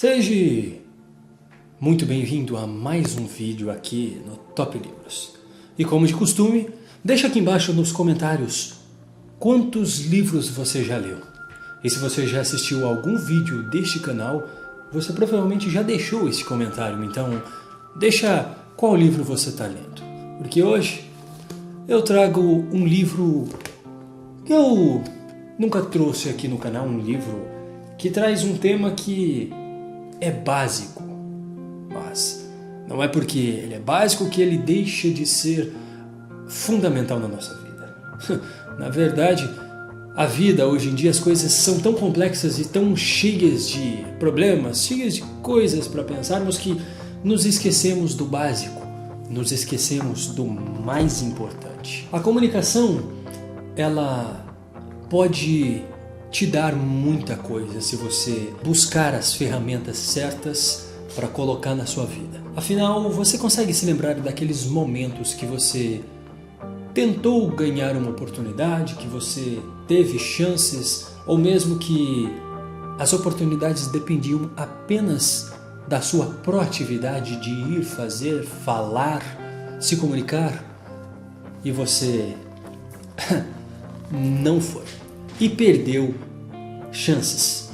Seja muito bem-vindo a mais um vídeo aqui no Top Livros. E como de costume, deixa aqui embaixo nos comentários quantos livros você já leu. E se você já assistiu a algum vídeo deste canal, você provavelmente já deixou esse comentário. Então, deixa qual livro você está lendo. Porque hoje eu trago um livro que eu nunca trouxe aqui no canal, um livro que traz um tema que é básico, mas não é porque ele é básico que ele deixa de ser fundamental na nossa vida. Na verdade, a vida hoje em dia, as coisas são tão complexas e tão cheias de problemas, cheias de coisas para pensarmos que nos esquecemos do básico, nos esquecemos do mais importante. A comunicação, ela pode te dar muita coisa se você buscar as ferramentas certas para colocar na sua vida. Afinal, você consegue se lembrar daqueles momentos que você tentou ganhar uma oportunidade, que você teve chances, ou mesmo que as oportunidades dependiam apenas da sua proatividade de ir fazer, falar, se comunicar, e você não foi e perdeu chances.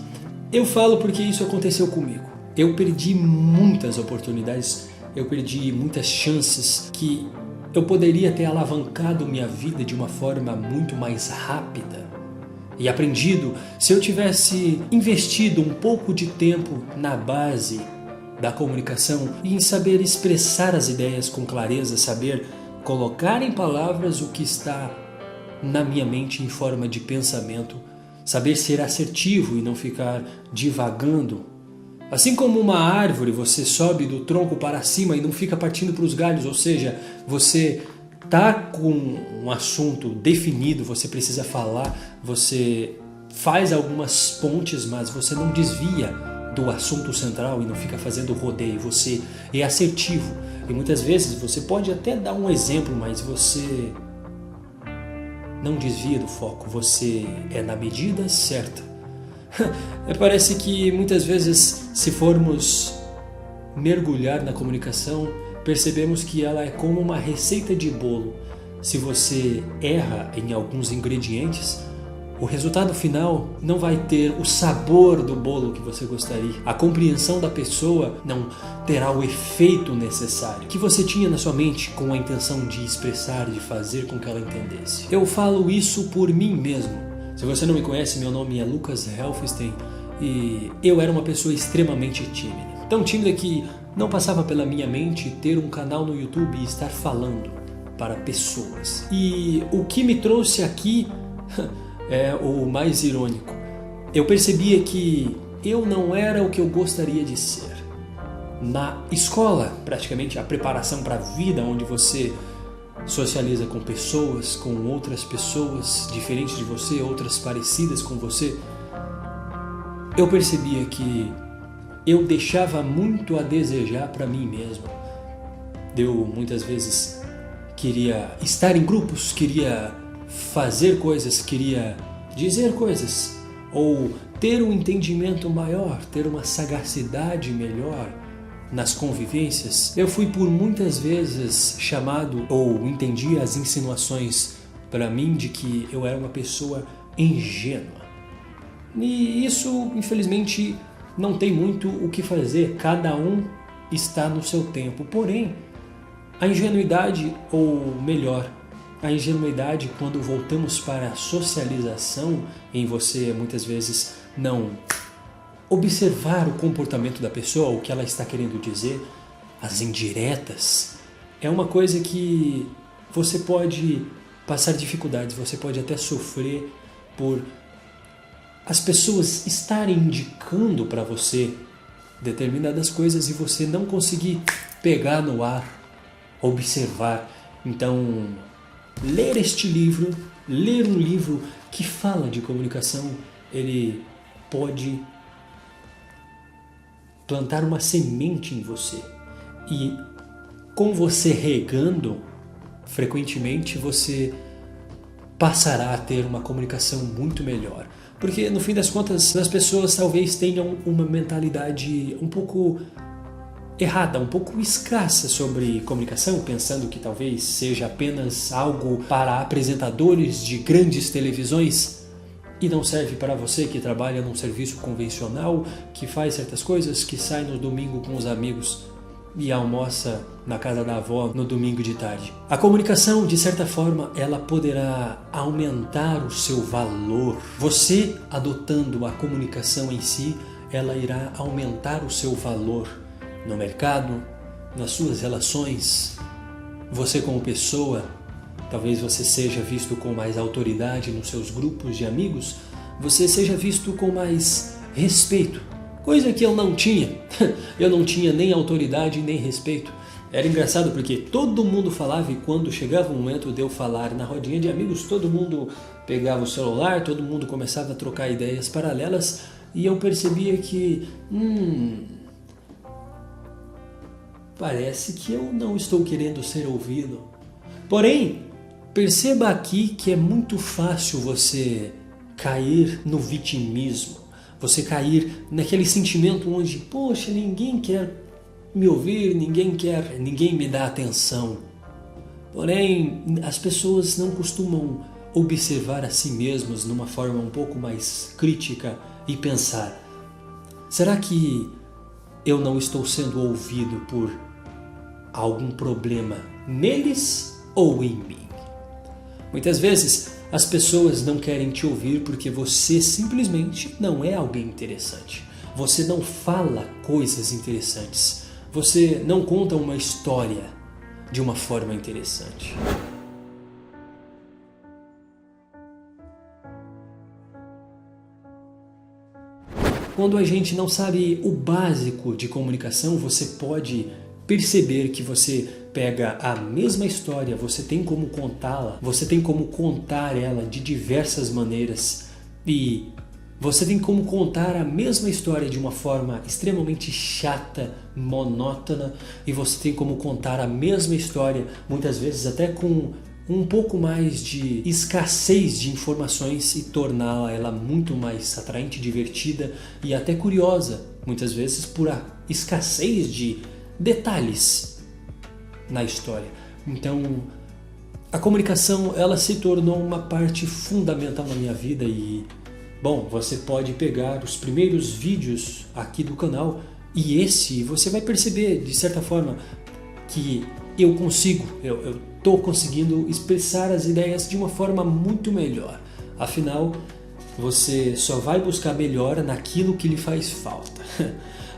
Eu falo porque isso aconteceu comigo. Eu perdi muitas oportunidades, eu perdi muitas chances que eu poderia ter alavancado minha vida de uma forma muito mais rápida e aprendido se eu tivesse investido um pouco de tempo na base da comunicação e em saber expressar as ideias com clareza, saber colocar em palavras o que está na minha mente em forma de pensamento, saber ser assertivo e não ficar divagando. Assim como uma árvore, você sobe do tronco para cima e não fica partindo para os galhos, ou seja, você está com um assunto definido, você precisa falar, você faz algumas pontes, mas você não desvia do assunto central e não fica fazendo rodeio, você é assertivo. E muitas vezes você pode até dar um exemplo, mas você não desvia do foco, você é na medida certa. Parece que muitas vezes, se formos mergulhar na comunicação, percebemos que ela é como uma receita de bolo. Se você erra em alguns ingredientes, o resultado final não vai ter o sabor do bolo que você gostaria. A compreensão da pessoa não terá o efeito necessário que você tinha na sua mente com a intenção de expressar, de fazer com que ela entendesse. Eu falo isso por mim mesmo. Se você não me conhece, meu nome é Lucas Helfstein e eu era uma pessoa extremamente tímida. Tão tímida que não passava pela minha mente ter um canal no YouTube e estar falando para pessoas. E o que me trouxe aqui é o mais irônico. Eu percebia que eu não era o que eu gostaria de ser. Na escola, praticamente a preparação para a vida, onde você socializa com pessoas, com outras pessoas diferentes de você, outras parecidas com você, eu percebia que eu deixava muito a desejar para mim mesmo. Eu muitas vezes queria estar em grupos, queria fazer coisas, queria dizer coisas, ou ter um entendimento maior, ter uma sagacidade melhor nas convivências. Eu fui por muitas vezes chamado, ou entendi as insinuações para mim de que eu era uma pessoa ingênua. E isso, infelizmente, não tem muito o que fazer, cada um está no seu tempo. Porém, a ingenuidade, ou melhor, a ingenuidade, quando voltamos para a socialização, em você muitas vezes não observar o comportamento da pessoa, o que ela está querendo dizer, as indiretas, é uma coisa que você pode passar dificuldades, você pode até sofrer por as pessoas estarem indicando para você determinadas coisas e você não conseguir pegar no ar, observar. Então, ler este livro, ler um livro que fala de comunicação, ele pode plantar uma semente em você. E com você regando, frequentemente você passará a ter uma comunicação muito melhor. Porque no fim das contas as pessoas talvez tenham uma mentalidade um pouco errada, um pouco escassa sobre comunicação, pensando que talvez seja apenas algo para apresentadores de grandes televisões e não serve para você que trabalha num serviço convencional, que faz certas coisas, que sai no domingo com os amigos e almoça na casa da avó no domingo de tarde. A comunicação, de certa forma, ela poderá aumentar o seu valor. Você adotando a comunicação em si, ela irá aumentar o seu valor no mercado, nas suas relações. Você como pessoa, talvez você seja visto com mais autoridade nos seus grupos de amigos, você seja visto com mais respeito, coisa que eu não tinha. Eu não tinha nem autoridade nem respeito. Era engraçado porque todo mundo falava e quando chegava o momento de eu falar na rodinha de amigos, todo mundo pegava o celular, todo mundo começava a trocar ideias paralelas e eu percebia que parece que eu não estou querendo ser ouvido. Porém, perceba aqui que é muito fácil você cair no vitimismo, você cair naquele sentimento onde, poxa, ninguém quer me ouvir, ninguém me dá atenção. Porém, as pessoas não costumam observar a si mesmas numa forma um pouco mais crítica e pensar: será que eu não estou sendo ouvido por algum problema neles ou em mim? Muitas vezes as pessoas não querem te ouvir porque você simplesmente não é alguém interessante. Você não fala coisas interessantes. Você não conta uma história de uma forma interessante. Quando a gente não sabe o básico de comunicação, você pode perceber que você pega a mesma história, você tem como contá-la, você tem como contar ela de diversas maneiras e você tem como contar a mesma história de uma forma extremamente chata, monótona, e você tem como contar a mesma história, muitas vezes até com um pouco mais de escassez de informações e torná-la ela muito mais atraente, divertida e até curiosa, muitas vezes por a escassez de detalhes na história. Então, a comunicação ela se tornou uma parte fundamental na minha vida e, bom, você pode pegar os primeiros vídeos aqui do canal e você vai perceber, de certa forma, que eu estou conseguindo expressar as ideias de uma forma muito melhor. Afinal, você só vai buscar melhora naquilo que lhe faz falta.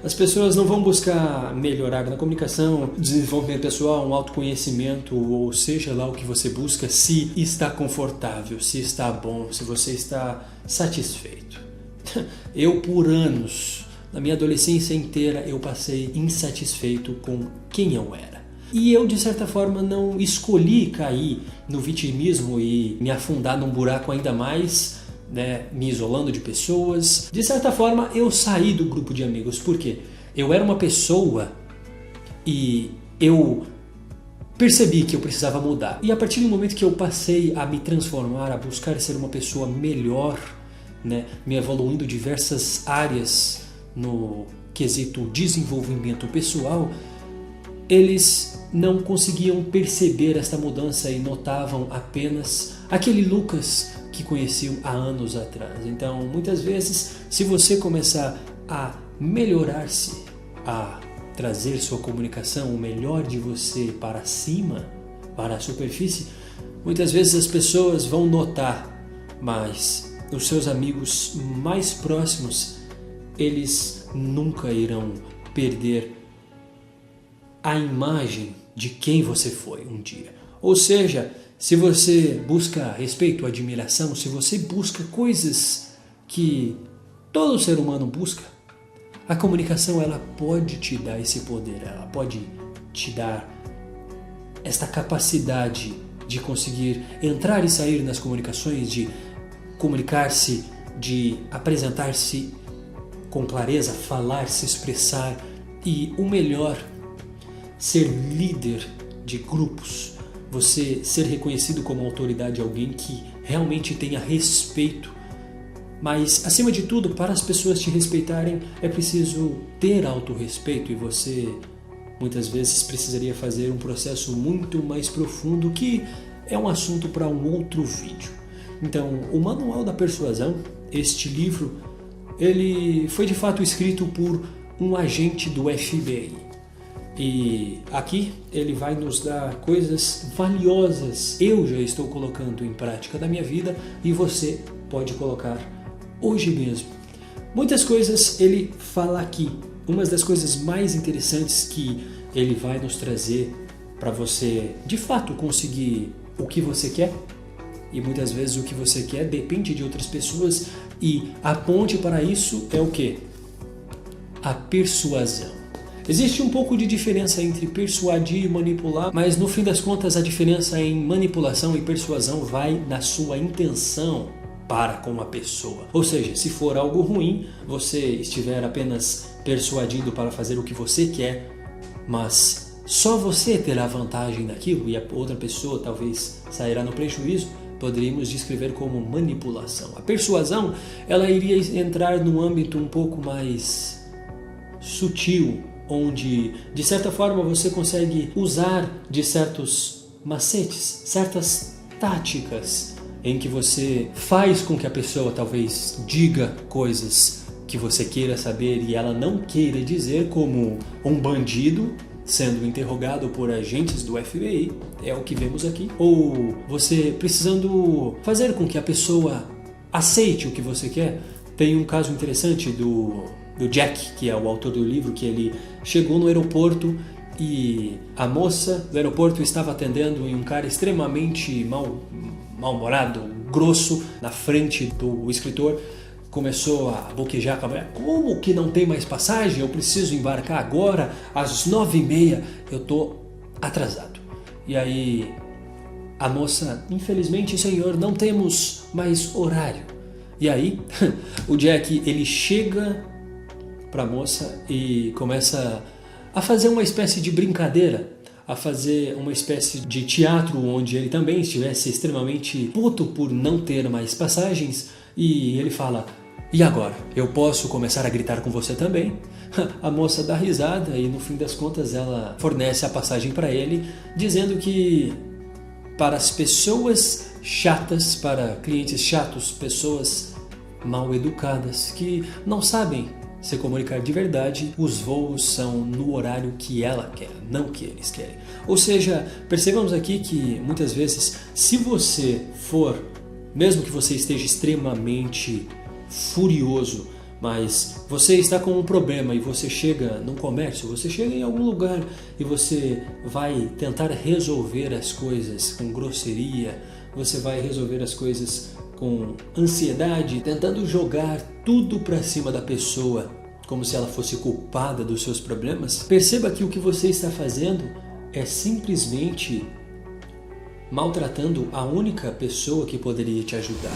As pessoas não vão buscar melhorar na comunicação, desenvolvimento pessoal, um autoconhecimento, ou seja lá o que você busca, se está confortável, se está bom, se você está satisfeito. Eu, por anos, na minha adolescência inteira, eu passei insatisfeito com quem eu era. E eu, de certa forma, não escolhi cair no vitimismo e me afundar num buraco ainda mais, me isolando de pessoas. De certa forma, eu saí do grupo de amigos. Por quê? Eu era uma pessoa e eu percebi que eu precisava mudar. E a partir do momento que eu passei a me transformar, a buscar ser uma pessoa melhor, me evoluindo diversas áreas no quesito desenvolvimento pessoal, eles não conseguiam perceber esta mudança e notavam apenas aquele Lucas que conheciam há anos atrás. Então, muitas vezes, se você começar a melhorar-se, a trazer sua comunicação, o melhor de você para cima, para a superfície, muitas vezes as pessoas vão notar, mas os seus amigos mais próximos, eles nunca irão perder a imagem de quem você foi um dia. Ou seja, se você busca respeito, admiração, se você busca coisas que todo ser humano busca, a comunicação ela pode te dar esse poder, ela pode te dar esta capacidade de conseguir entrar e sair nas comunicações, de comunicar-se, de apresentar-se com clareza, falar, se expressar e, o melhor, ser líder de grupos. Você ser reconhecido como autoridade, alguém que realmente tenha respeito Mas, acima de tudo, para as pessoas te respeitarem, é preciso ter autorrespeito, e você muitas vezes precisaria fazer um processo muito mais profundo, que é um assunto para um outro vídeo. Então, o Manual da Persuasão, este livro, ele foi de fato escrito por um agente do FBI. E aqui ele vai nos dar coisas valiosas. Eu já estou colocando em prática na minha vida e você pode colocar hoje mesmo. Muitas coisas ele fala aqui. Uma das coisas mais interessantes que ele vai nos trazer para você de fato conseguir o que você quer. E muitas vezes o que você quer depende de outras pessoas, e a ponte para isso é o quê? A persuasão. Existe um pouco de diferença entre persuadir e manipular, mas no fim das contas a diferença em manipulação e persuasão vai na sua intenção para com a pessoa. Ou seja, se for algo ruim, você estiver apenas persuadindo para fazer o que você quer, mas só você terá vantagem naquilo e a outra pessoa talvez sairá no prejuízo, poderíamos descrever como manipulação. A persuasão, ela iria entrar num âmbito um pouco mais sutil, onde de certa forma você consegue usar de certos macetes, certas táticas, em que você faz com que a pessoa talvez diga coisas que você queira saber e ela não queira dizer, como um bandido sendo interrogado por agentes do FBI, é o que vemos aqui, ou você precisando fazer com que a pessoa aceite o que você quer. Tem um caso interessante do Jack, que é o autor do livro, que ele chegou no aeroporto e a moça do aeroporto estava atendendo e um cara extremamente mal-humorado, grosso, na frente do escritor, começou a boquejar com a mulher. Como que não tem mais passagem? Eu preciso embarcar agora, às 9h30, eu estou atrasado. E aí a moça, infelizmente, senhor, não temos mais horário. E aí o Jack, ele chega para a moça e começa a fazer uma espécie de brincadeira, a fazer uma espécie de teatro onde ele também estivesse extremamente puto por não ter mais passagens, e ele fala: e agora? Eu posso começar a gritar com você também? A moça dá risada e no fim das contas ela fornece a passagem para ele, dizendo que para as pessoas chatas, para clientes chatos, pessoas mal educadas, que não sabem se comunicar de verdade, os voos são no horário que ela quer, não que eles querem. Ou seja, percebamos aqui que muitas vezes, se você for, mesmo que você esteja extremamente furioso, mas você está com um problema e você chega num comércio, você chega em algum lugar e você vai tentar resolver as coisas com grosseria, você vai resolver as coisas com ansiedade, tentando jogar tudo para cima da pessoa, como se ela fosse culpada dos seus problemas. Perceba que o que você está fazendo é simplesmente maltratando a única pessoa que poderia te ajudar.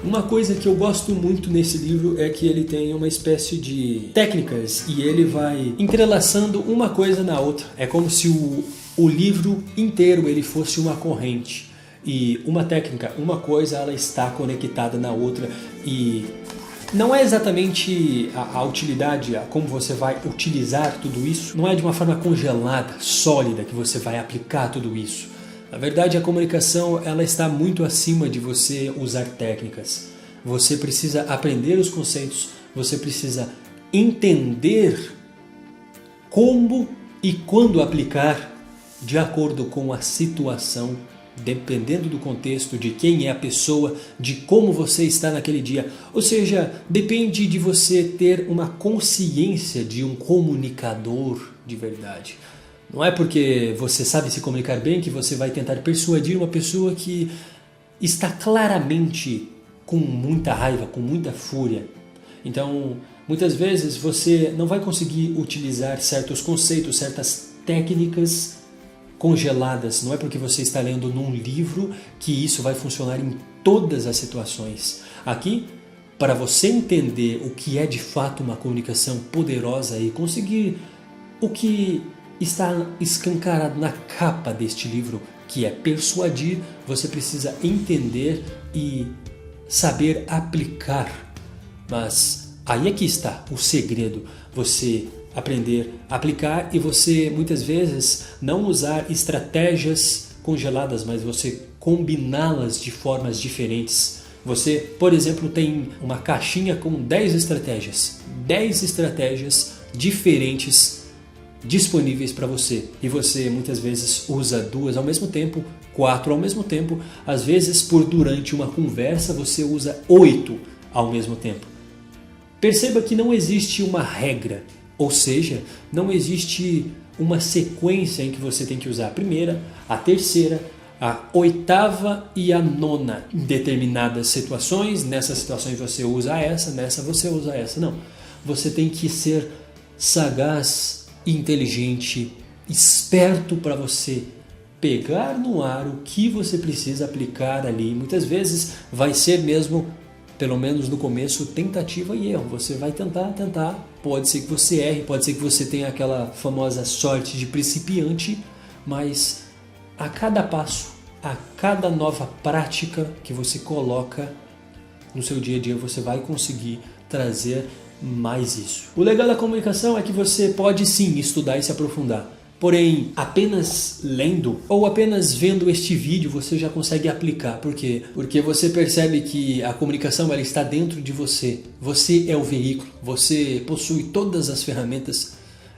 Uma coisa que eu gosto muito nesse livro é que ele tem uma espécie de técnicas e ele vai entrelaçando uma coisa na outra. É como se o livro inteiro ele fosse uma corrente. E uma técnica, uma coisa, ela está conectada na outra. E não é exatamente a utilidade, como você vai utilizar tudo isso. Não é de uma forma congelada, sólida, que você vai aplicar tudo isso. Na verdade, a comunicação ela está muito acima de você usar técnicas. Você precisa aprender os conceitos, você precisa entender como e quando aplicar de acordo com a situação, dependendo do contexto, de quem é a pessoa, de como você está naquele dia. Ou seja, depende de você ter uma consciência de um comunicador de verdade. Não é porque você sabe se comunicar bem que você vai tentar persuadir uma pessoa que está claramente com muita raiva, com muita fúria. Então, muitas vezes você não vai conseguir utilizar certos conceitos, certas técnicas congeladas. Não é porque você está lendo num livro que isso vai funcionar em todas as situações. Aqui, para você entender o que é de fato uma comunicação poderosa e conseguir o que está escancarado na capa deste livro, que é persuadir. Você precisa entender e saber aplicar. Mas aí é que está o segredo. Você aprender a aplicar e você muitas vezes não usar estratégias congeladas, mas você combiná-las de formas diferentes. Você, por exemplo, tem uma caixinha com 10 estratégias diferentes disponíveis para você. E você muitas vezes usa 2 ao mesmo tempo, 4 ao mesmo tempo, às vezes durante uma conversa você usa 8 ao mesmo tempo. Perceba que não existe uma regra, ou seja, não existe uma sequência em que você tem que usar a primeira, a terceira, a 8ª e a 9ª em determinadas situações. Nessas situações você usa essa, nessa você usa essa. Não, você tem que ser sagaz, inteligente, esperto para você pegar no ar o que você precisa aplicar ali. Muitas vezes vai ser mesmo, pelo menos no começo, tentativa e erro. Você vai tentar, pode ser que você erre, pode ser que você tenha aquela famosa sorte de principiante, mas a cada passo, a cada nova prática que você coloca no seu dia a dia, você vai conseguir trazer mais isso. O legal da comunicação é que você pode sim estudar e se aprofundar. Porém, apenas lendo ou apenas vendo este vídeo você já consegue aplicar. Por quê? Porque você percebe que a comunicação ela está dentro de você. Você é o veículo, você possui todas as ferramentas.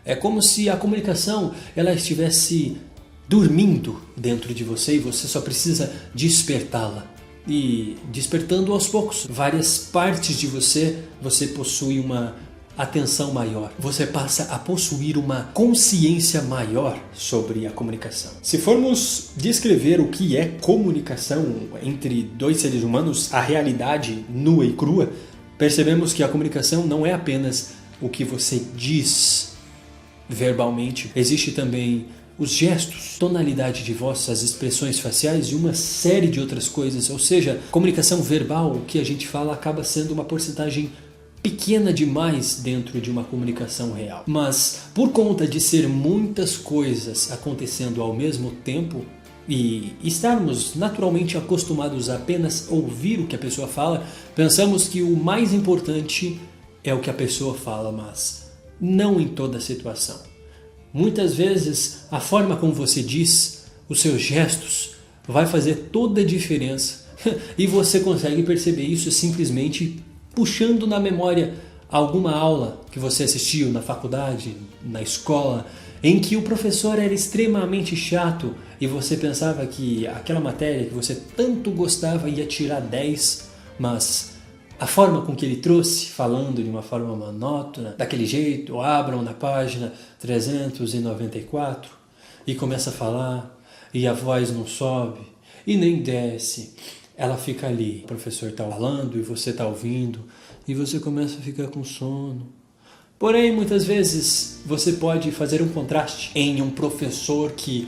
É como se a comunicação ela estivesse dormindo dentro de você e você só precisa despertá-la. E despertando aos poucos, várias partes de você possui uma atenção maior. Você passa a possuir uma consciência maior sobre a comunicação. Se formos descrever o que é comunicação entre dois seres humanos, a realidade nua e crua, percebemos que a comunicação não é apenas o que você diz verbalmente. Existe também os gestos, tonalidade de voz, as expressões faciais e uma série de outras coisas. Ou seja, comunicação verbal, o que a gente fala, acaba sendo uma porcentagem pequena demais dentro de uma comunicação real. Mas por conta de ser muitas coisas acontecendo ao mesmo tempo e estarmos naturalmente acostumados a apenas ouvir o que a pessoa fala, pensamos que o mais importante é o que a pessoa fala, mas não em toda situação. Muitas vezes a forma como você diz, os seus gestos, vai fazer toda a diferença e você consegue perceber isso simplesmente puxando na memória alguma aula que você assistiu na faculdade, na escola, em que o professor era extremamente chato e você pensava que aquela matéria que você tanto gostava ia tirar 10, mas a forma com que ele trouxe, falando de uma forma monótona, daquele jeito, abram na página 394 e começa a falar e a voz não sobe e nem desce. Ela fica ali, o professor está falando e você está ouvindo e você começa a ficar com sono. Porém, muitas vezes você pode fazer um contraste em um professor que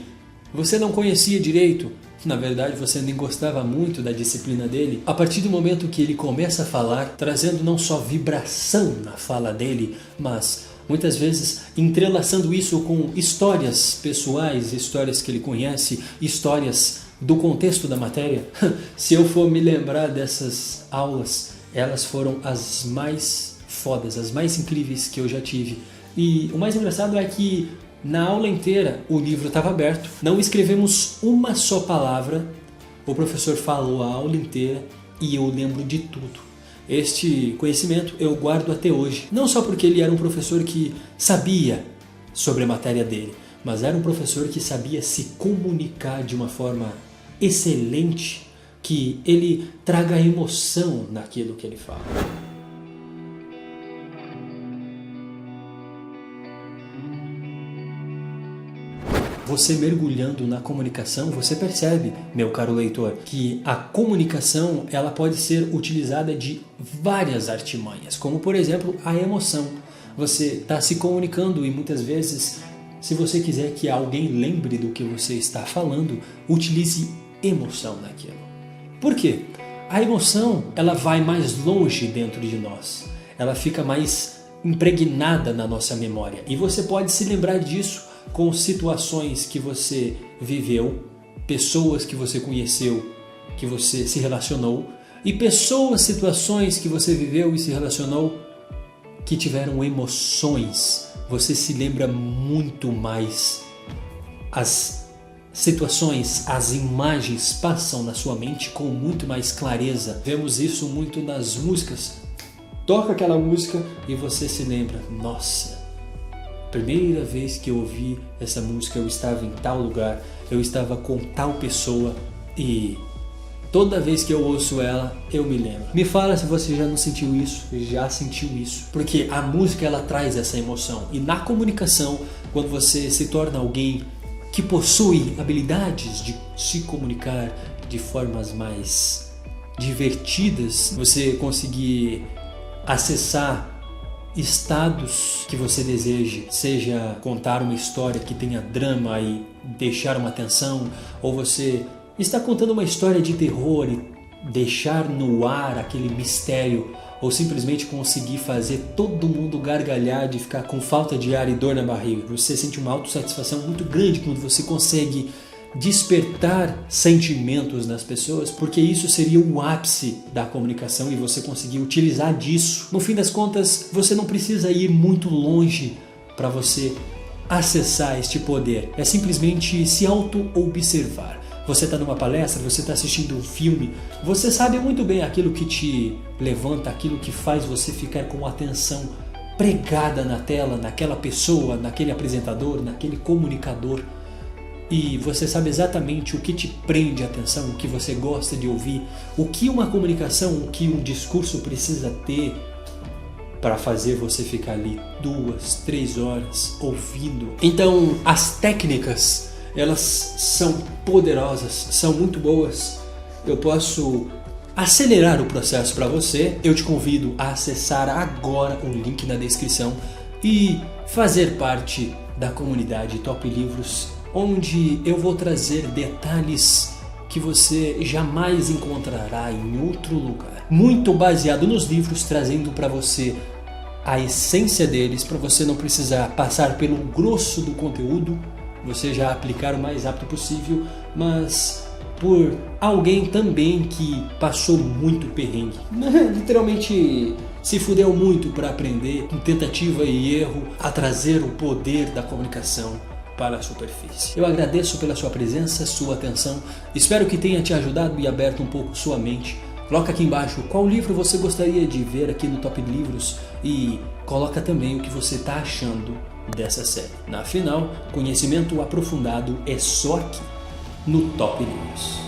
você não conhecia direito. Na verdade, você nem gostava muito da disciplina dele. A partir do momento que ele começa a falar, trazendo não só vibração na fala dele, mas muitas vezes entrelaçando isso com histórias pessoais, histórias que ele conhece, histórias do contexto da matéria. Se eu for me lembrar dessas aulas, elas foram as mais fodas, as mais incríveis que eu já tive. E o mais engraçado é que na aula inteira o livro estava aberto, não escrevemos uma só palavra, o professor falou a aula inteira e eu lembro de tudo. Este conhecimento eu guardo até hoje, não só porque ele era um professor que sabia sobre a matéria dele, mas era um professor que sabia se comunicar de uma forma excelente, que ele traga emoção naquilo que ele fala. Você mergulhando na comunicação, você percebe, meu caro leitor, que a comunicação ela pode ser utilizada de várias artimanhas, como por exemplo a emoção. Você está se comunicando e muitas vezes, se você quiser que alguém lembre do que você está falando, utilize emoção naquilo. Por quê? A emoção ela vai mais longe dentro de nós, ela fica mais impregnada na nossa memória e você pode se lembrar disso com situações que você viveu, pessoas que você conheceu, que você se relacionou, e pessoas, situações que você viveu e se relacionou que tiveram emoções. Você se lembra muito mais. As situações, as imagens passam na sua mente com muito mais clareza. Vemos isso muito nas músicas. Toca aquela música e você se lembra, nossa, primeira vez que eu ouvi essa música eu estava em tal lugar, eu estava com tal pessoa e toda vez que eu ouço ela, eu me lembro. Me fala se você já não sentiu isso, já sentiu isso. Porque a música, ela traz essa emoção. E na comunicação, quando você se torna alguém que possui habilidades de se comunicar de formas mais divertidas, você conseguir acessar estados que você deseje, seja contar uma história que tenha drama e deixar uma tensão, ou você está contando uma história de terror e deixar no ar aquele mistério, ou simplesmente conseguir fazer todo mundo gargalhar de ficar com falta de ar e dor na barriga. Você sente uma autossatisfação muito grande quando você consegue despertar sentimentos nas pessoas, porque isso seria o ápice da comunicação e você conseguir utilizar disso. No fim das contas, você não precisa ir muito longe para você acessar este poder. É simplesmente se auto-observar. Você está numa palestra, você está assistindo um filme, você sabe muito bem aquilo que te levanta, aquilo que faz você ficar com a atenção pregada na tela, naquela pessoa, naquele apresentador, naquele comunicador. E você sabe exatamente o que te prende a atenção, o que você gosta de ouvir, o que uma comunicação, o que um discurso precisa ter para fazer você ficar ali 2, 3 horas ouvindo. Então, as técnicas, elas são poderosas, são muito boas. Eu posso acelerar o processo para você. Eu te convido a acessar agora o link na descrição e fazer parte da comunidade Top Livros, onde eu vou trazer detalhes que você jamais encontrará em outro lugar. Muito baseado nos livros, trazendo para você a essência deles, para você não precisar passar pelo grosso do conteúdo, você já aplicar o mais rápido possível, mas por alguém também que passou muito perrengue. Literalmente se fudeu muito para aprender, com tentativa e erro, a trazer o poder da comunicação para a superfície. Eu agradeço pela sua presença, sua atenção, espero que tenha te ajudado e aberto um pouco sua mente. Coloca aqui embaixo qual livro você gostaria de ver aqui no Top Livros e coloca também o que você está achando dessa série. Na final, conhecimento aprofundado é só aqui no Top Livros.